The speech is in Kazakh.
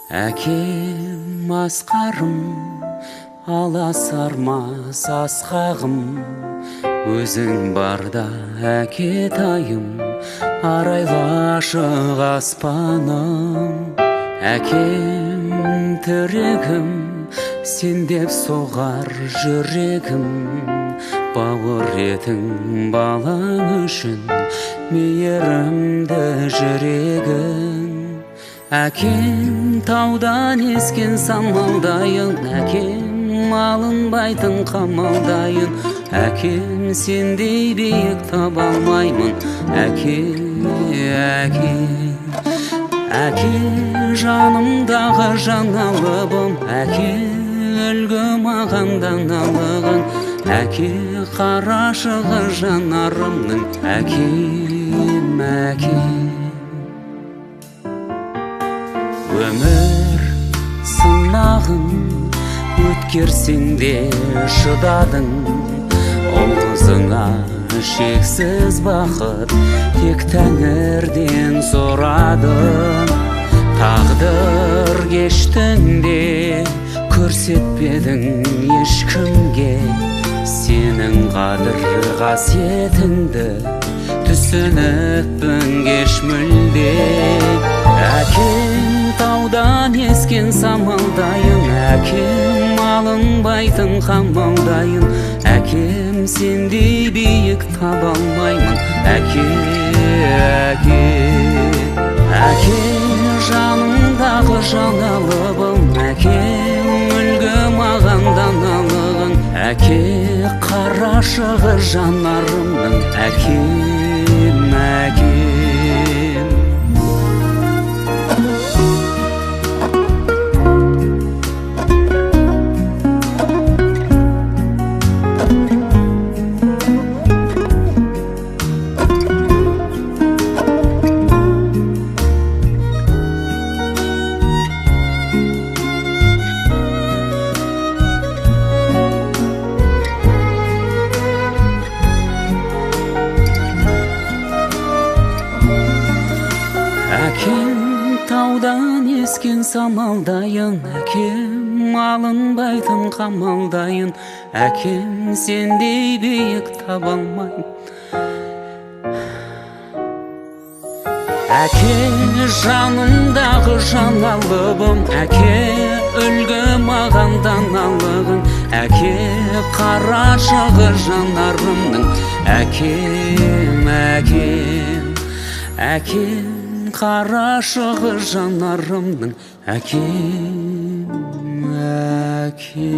Әкем асқарым, аласармас асқағым, өзің барда әкетайым, арайлы ашық аспаным. Әкем тірегім, сен деп соғар жүрегім, бауыр етің балаң үшін мейірімді жүрегің. Әкем таудан ескен самалдайын, әкем алынбайтын қамалдайын, әкем сендей биік таба алмаймын. Әке, әке жанымдағы жаналыбым, әке үлгі маған даналығың, әке қарашығы жанарымның, әкем, әкем. Өмір сынағын өткерсең де шыдадың, ол қызыңа шексіз бақыт тек тәңірден сұрадың. Тағдыр кештің де көрсетпедің ешкімге, сенің қадір қасиетіңді түсініппін кеш мүлде. Әкем таудан ескен самалдайын, әкем алынбайтын қамалдайын, әкем сендей биік таба алмаймын. Әке, әке жанымдағы жаналыбым, әкем үлгі маған даналығың, әке қарашығы жанарымның, әкем, әкем. Әкем таудан ескен самалдайын, әкем алынбайтын қамалдайын, әкем сендей биік таба алмаймын. Әке жанымдағы жаналыбым, әке үлгі маған даналығың, әке қарашығы жанарымның, әкем, әкем, әкем қарашығы жанарымның, әкем, әкем.